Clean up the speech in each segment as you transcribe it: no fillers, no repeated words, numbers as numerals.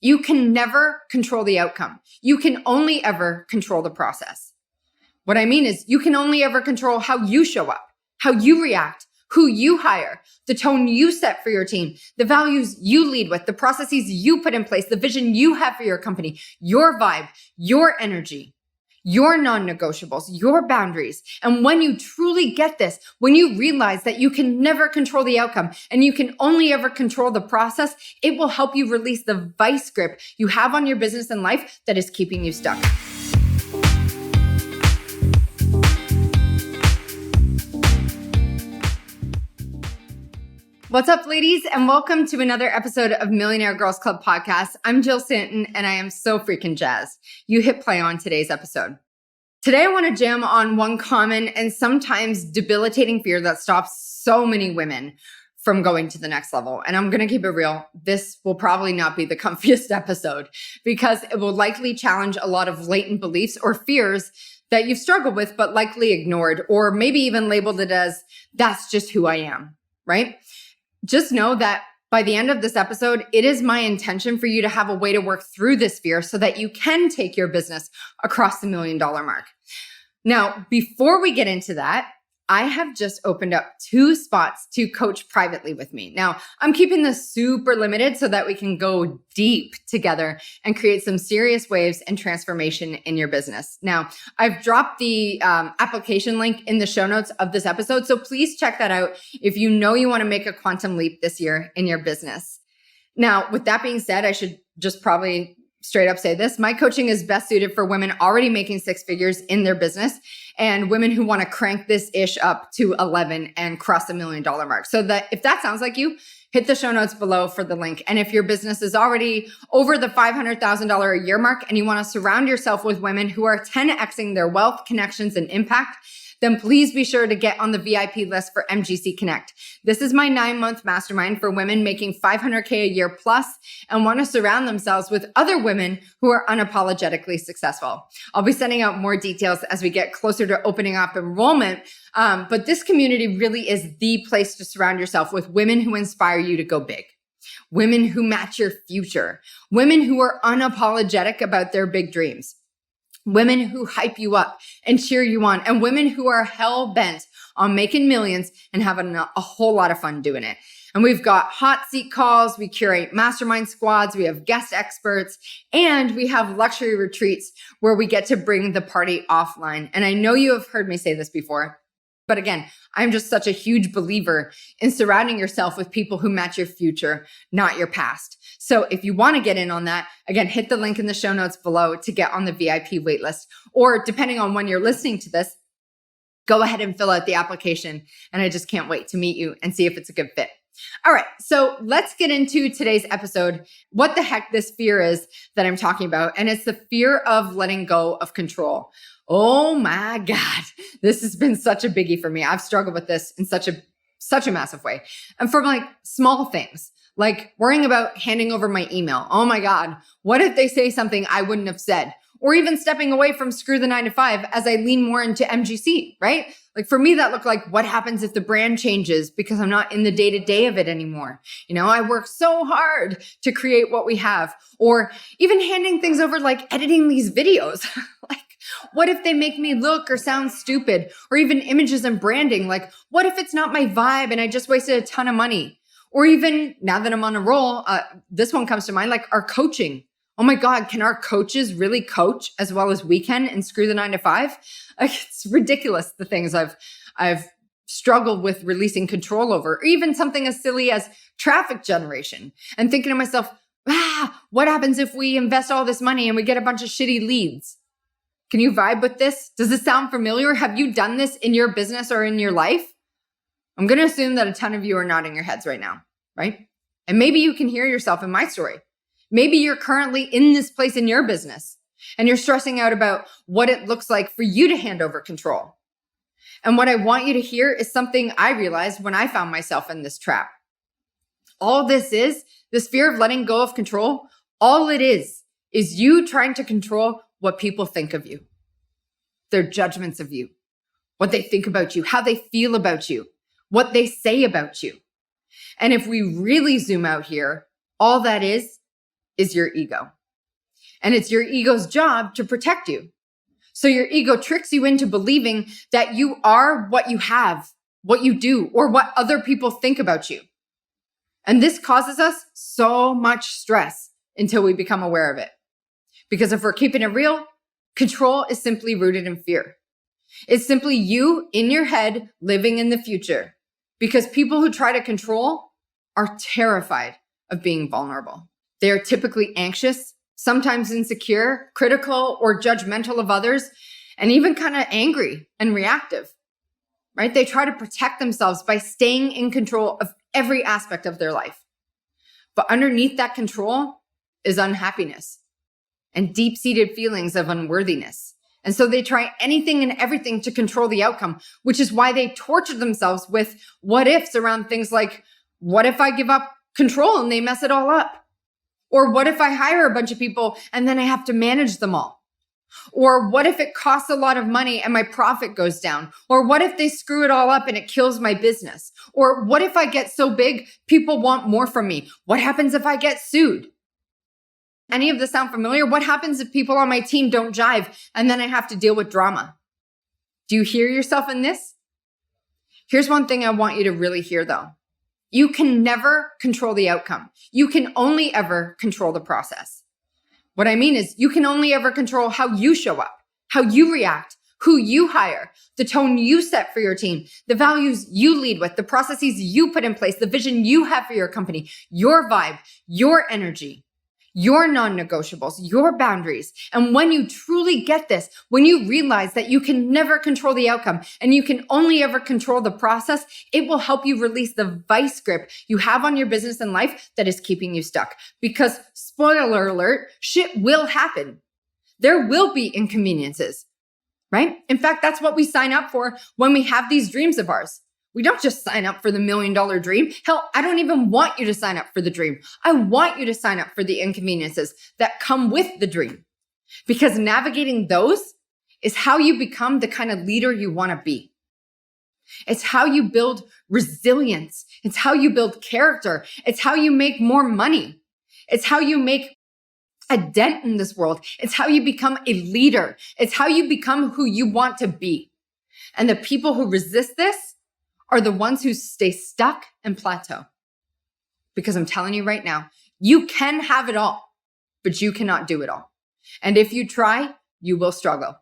You can never control the outcome. You can only ever control the process. What I mean is you can only ever control how you show up, how you react, who you hire, the tone you set for your team, the values you lead with, the processes you put in place, the vision you have for your company, your vibe, your energy, your non-negotiables, your boundaries. And when you truly get this, when you realize that you can never control the outcome and you can only ever control the process, it will help you release the vice grip you have on your business and life that is keeping you stuck. What's up, ladies, and welcome to another episode of Millionaire Girls Club podcast. I'm Jill Stanton, and I am so freaking jazzed you hit play on today's episode. Today, I want to jam on one common and sometimes debilitating fear that stops so many women from going to the next level. And I'm going to keep it real. This will probably not be the comfiest episode because it will likely challenge a lot of latent beliefs or fears that you've struggled with, but likely ignored, or maybe even labeled it as, that's just who I am, right? Just know that by the end of this episode, it is my intention for you to have a way to work through this fear so that you can take your business across the $1 million mark. Now, before we get into that, I have just opened up 2 spots to coach privately with me. Now, I'm keeping this super limited so that we can go deep together and create some serious waves and transformation in your business. Now, I've dropped the application link in the show notes of this episode, so please check that out if you know you want to make a quantum leap this year in your business. Now, with that being said, I should just probably straight up say this. My coaching is best suited for women already making 6 figures in their business and women who want to crank this ish up to 11 and cross the $1 million mark. So that if that sounds like you, hit the show notes below for the link. And if your business is already over the $500,000 a year mark and you want to surround yourself with women who are 10xing their wealth, connections, and impact, then please be sure to get on the VIP list for MGC Connect. This is my 9-month mastermind for women making $500K a year plus and want to surround themselves with other women who are unapologetically successful. I'll be sending out more details as we get closer to opening up enrollment. But this community really is the place to surround yourself with women who inspire you to go big. Women who match your future. Women who are unapologetic about their big dreams. Women who hype you up and cheer you on, and women who are hell-bent on making millions and having a whole lot of fun doing it. And we've got hot seat calls, we curate mastermind squads, we have guest experts, and we have luxury retreats where we get to bring the party offline. And I know you have heard me say this before, but again, I'm just such a huge believer in surrounding yourself with people who match your future, not your past. So if you want to get in on that, again, hit the link in the show notes below to get on the VIP waitlist. Or depending on when you're listening to this, go ahead and fill out the application. And I just can't wait to meet you and see if it's a good fit. All right, so let's get into today's episode, what the heck this fear is that I'm talking about. And it's the fear of letting go of control. Oh my God, this has been such a biggie for me. I've struggled with this in such a massive way. And from like small things, like worrying about handing over my email. Oh my God, what if they say something I wouldn't have said? Or even stepping away from screw the 9 to 5 as I lean more into MGC, right? Like for me, that looked like what happens if the brand changes because I'm not in the day-to-day of it anymore. You know, I work so hard to create what we have. Or even handing things over like editing these videos. Like, what if they make me look or sound stupid? Or even images and branding. Like, what if it's not my vibe and I just wasted a ton of money? Or even now that I'm on a roll, this one comes to mind, like our coaching. Oh my God, can our coaches really coach as well as we can and screw the 9 to 5? Like, it's ridiculous, the things I've struggled with releasing control over. Or even something as silly as traffic generation and thinking to myself, what happens if we invest all this money and we get a bunch of shitty leads? Can you vibe with this? Does this sound familiar? Have you done this in your business or in your life? I'm going to assume that a ton of you are nodding your heads right now, right? And maybe you can hear yourself in my story. Maybe you're currently in this place in your business and you're stressing out about what it looks like for you to hand over control. And what I want you to hear is something I realized when I found myself in this trap. All this fear of letting go of control, all it is you trying to control what people think of you, their judgments of you, what they think about you, how they feel about you, what they say about you. And if we really zoom out here, all that is is your ego. And it's your ego's job to protect you. So your ego tricks you into believing that you are what you have, what you do, or what other people think about you. And this causes us so much stress until we become aware of it. Because if we're keeping it real, control is simply rooted in fear. It's simply you in your head living in the future. Because people who try to control are terrified of being vulnerable. They are typically anxious, sometimes insecure, critical, or judgmental of others, and even kind of angry and reactive, right? They try to protect themselves by staying in control of every aspect of their life. But underneath that control is unhappiness and deep-seated feelings of unworthiness. And so they try anything and everything to control the outcome, which is why they torture themselves with what ifs around things like, what if I give up control and they mess it all up? Or what if I hire a bunch of people and then I have to manage them all? Or what if it costs a lot of money and my profit goes down? Or what if they screw it all up and it kills my business? Or what if I get so big, people want more from me? What happens if I get sued? Any of this sound familiar? What happens if people on my team don't jive and then I have to deal with drama? Do you hear yourself in this? Here's one thing I want you to really hear though. You can never control the outcome. You can only ever control the process. What I mean is you can only ever control how you show up, how you react, who you hire, the tone you set for your team, the values you lead with, the processes you put in place, the vision you have for your company, your vibe, your energy, your non-negotiables, your boundaries. And when you truly get this, when you realize that you can never control the outcome and you can only ever control the process, it will help you release the vice grip you have on your business and life that is keeping you stuck. Because spoiler alert, shit will happen. There will be inconveniences, right? In fact, that's what we sign up for when we have these dreams of ours. We don't just sign up for the $1 million dream. Hell, I don't even want you to sign up for the dream. I want you to sign up for the inconveniences that come with the dream. Because navigating those is how you become the kind of leader you want to be. It's how you build resilience. It's how you build character. It's how you make more money. It's how you make a dent in this world. It's how you become a leader. It's how you become who you want to be. And the people who resist this are the ones who stay stuck and plateau. Because I'm telling you right now, you can have it all, but you cannot do it all. And if you try, you will struggle.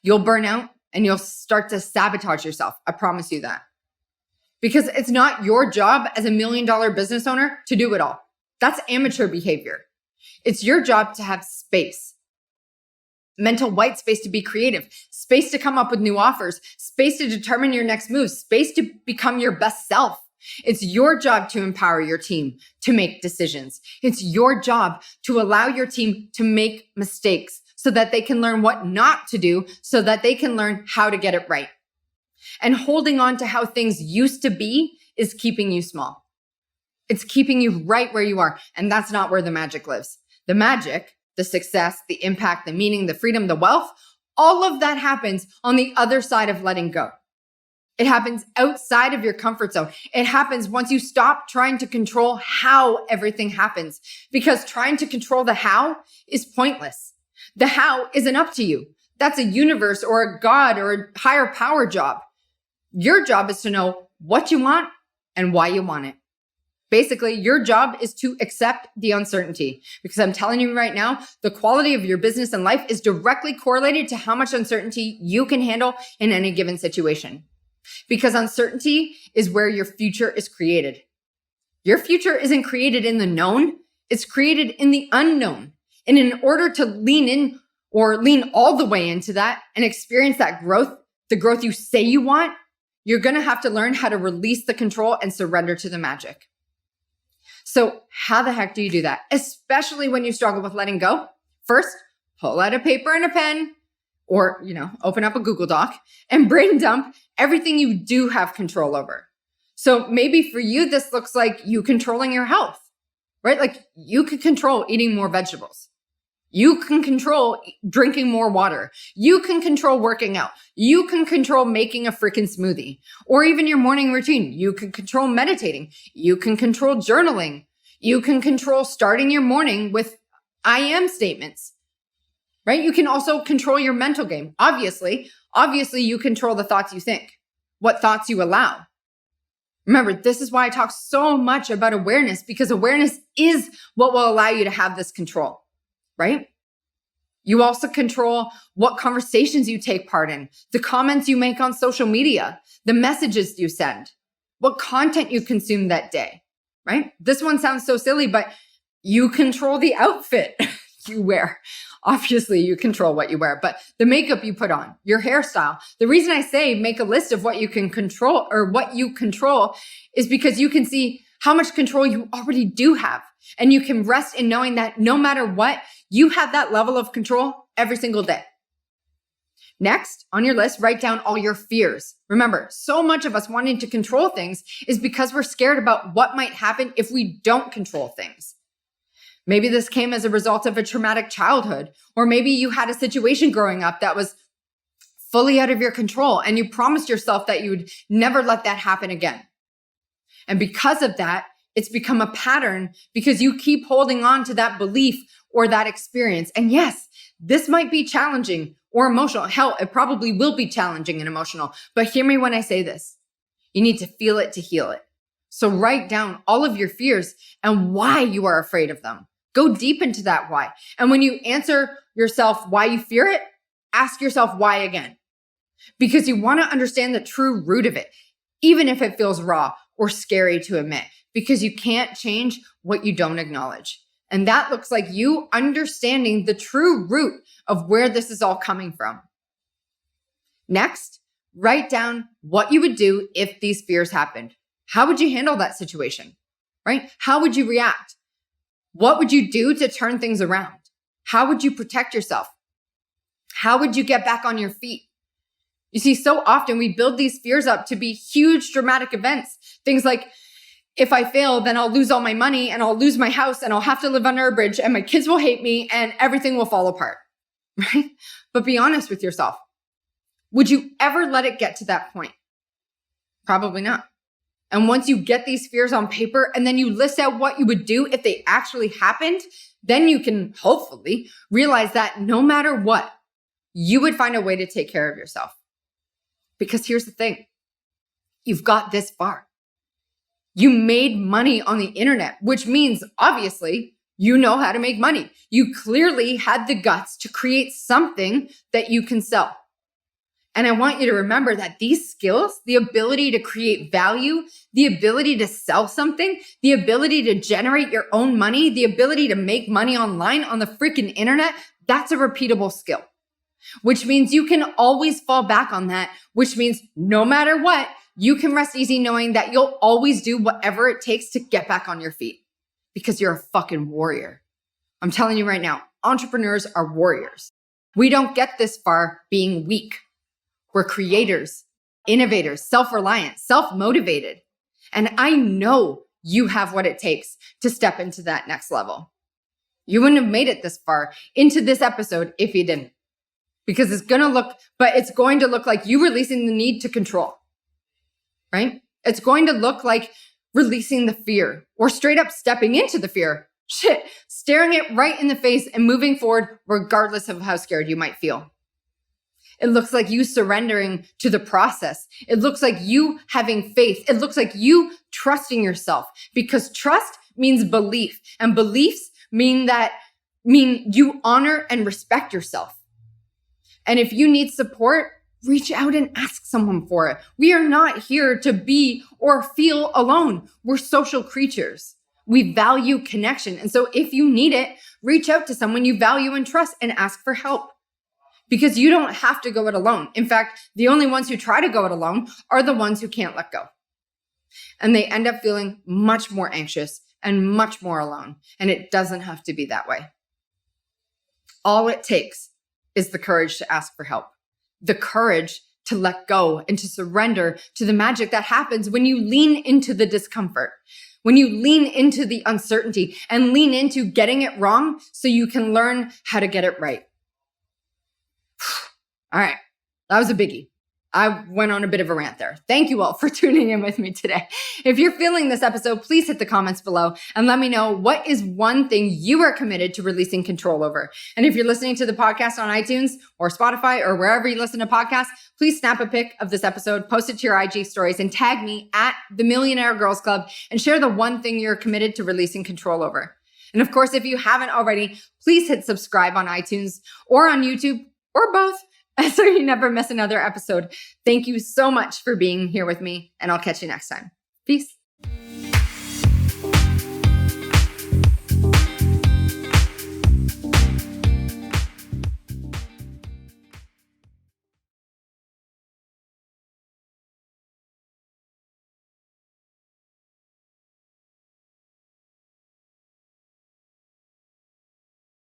You'll burn out and you'll start to sabotage yourself. I promise you that. Because it's not your job as a $1 million business owner to do it all. That's amateur behavior. It's your job to have space. Mental white space to be creative, space to come up with new offers, space to determine your next move, space to become your best self. It's your job to empower your team to make decisions. It's your job to allow your team to make mistakes so that they can learn what not to do, so that they can learn how to get it right. And holding on to how things used to be is keeping you small. It's keeping you right where you are. And that's not where the magic lives. The magic, the success, the impact, the meaning, the freedom, the wealth, all of that happens on the other side of letting go. It happens outside of your comfort zone. It happens once you stop trying to control how everything happens, because trying to control the how is pointless. The how isn't up to you. That's a universe or a God or a higher power job. Your job is to know what you want and why you want it. Basically, your job is to accept the uncertainty, because I'm telling you right now, the quality of your business and life is directly correlated to how much uncertainty you can handle in any given situation. Because uncertainty is where your future is created. Your future isn't created in the known, it's created in the unknown. And in order to lean in or lean all the way into that and experience that growth, the growth you say you want, you're going to have to learn how to release the control and surrender to the magic. So how the heck do you do that? Especially when you struggle with letting go. First, pull out a paper and a pen, or, open up a Google Doc and brain dump everything you do have control over. So maybe for you, this looks like you controlling your health, right? Like you can control eating more vegetables. You can control drinking more water. You can control working out. You can control making a freaking smoothie, or even your morning routine. You can control meditating. You can control journaling. You can control starting your morning with I am statements, right? You can also control your mental game. Obviously, you control the thoughts you think, what thoughts you allow. Remember, this is why I talk so much about awareness, because awareness is what will allow you to have this control, right? You also control what conversations you take part in, the comments you make on social media, the messages you send, what content you consume that day, right? This one sounds so silly, but you control the outfit you wear. Obviously, you control what you wear, but the makeup you put on, your hairstyle. The reason I say make a list of what you can control or what you control is because you can see how much control you already do have. And you can rest in knowing that no matter what, you have that level of control every single day. Next, on your list, write down all your fears. Remember, so much of us wanting to control things is because we're scared about what might happen if we don't control things. Maybe this came as a result of a traumatic childhood, or maybe you had a situation growing up that was fully out of your control and you promised yourself that you would never let that happen again. And because of that, it's become a pattern because you keep holding on to that belief or that experience. And yes, this might be challenging or emotional. Hell, it probably will be challenging and emotional. But hear me when I say this. You need to feel it to heal it. So write down all of your fears and why you are afraid of them. Go deep into that why. And when you answer yourself why you fear it, ask yourself why again. Because you want to understand the true root of it, even if it feels raw or scary to admit, because you can't change what you don't acknowledge. And that looks like you understanding the true root of where this is all coming from. Next, write down what you would do if these fears happened. How would you handle that situation, right? How would you react? What would you do to turn things around? How would you protect yourself? How would you get back on your feet? You see, so often we build these fears up to be huge dramatic events. Things like, if I fail, then I'll lose all my money and I'll lose my house and I'll have to live under a bridge and my kids will hate me and everything will fall apart, right? But be honest with yourself. Would you ever let it get to that point? Probably not. And once you get these fears on paper and then you list out what you would do if they actually happened, then you can hopefully realize that no matter what, you would find a way to take care of yourself. Because here's the thing, you've got this far. You made money on the internet, which means obviously you know how to make money. You clearly had the guts to create something that you can sell. And I want you to remember that these skills, the ability to create value, the ability to sell something, the ability to generate your own money, the ability to make money online on the freaking internet, that's a repeatable skill, which means you can always fall back on that, which means no matter what, you can rest easy knowing that you'll always do whatever it takes to get back on your feet because you're a fucking warrior. I'm telling you right now, entrepreneurs are warriors. We don't get this far being weak. We're creators, innovators, self-reliant, self-motivated. And I know you have what it takes to step into that next level. You wouldn't have made it this far into this episode if you didn't. Because it's going to look like you releasing the need to control, right? It's going to look like releasing the fear or straight up stepping into the fear. Shit, staring it right in the face and moving forward regardless of how scared you might feel. It looks like you surrendering to the process. It looks like you having faith. It looks like you trusting yourself because trust means belief and beliefs mean you honor and respect yourself. And if you need support, reach out and ask someone for it. We are not here to be or feel alone. We're social creatures. We value connection. And so if you need it, reach out to someone you value and trust and ask for help. Because you don't have to go it alone. In fact, the only ones who try to go it alone are the ones who can't let go. And they end up feeling much more anxious and much more alone. And it doesn't have to be that way. All it takes is the courage to ask for help, the courage to let go and to surrender to the magic that happens when you lean into the discomfort, when you lean into the uncertainty and lean into getting it wrong so you can learn how to get it right. All right, that was a biggie. I went on a bit of a rant there. Thank you all for tuning in with me today. If you're feeling this episode, please hit the comments below and let me know what is one thing you are committed to releasing control over. And if you're listening to the podcast on iTunes or Spotify or wherever you listen to podcasts, please snap a pic of this episode, post it to your IG stories, and tag me at the Millionaire Girls Club and share the one thing you're committed to releasing control over. And of course, if you haven't already, please hit subscribe on iTunes or on YouTube or both, so you never miss another episode. Thank you so much for being here with me, and I'll catch you next time. Peace.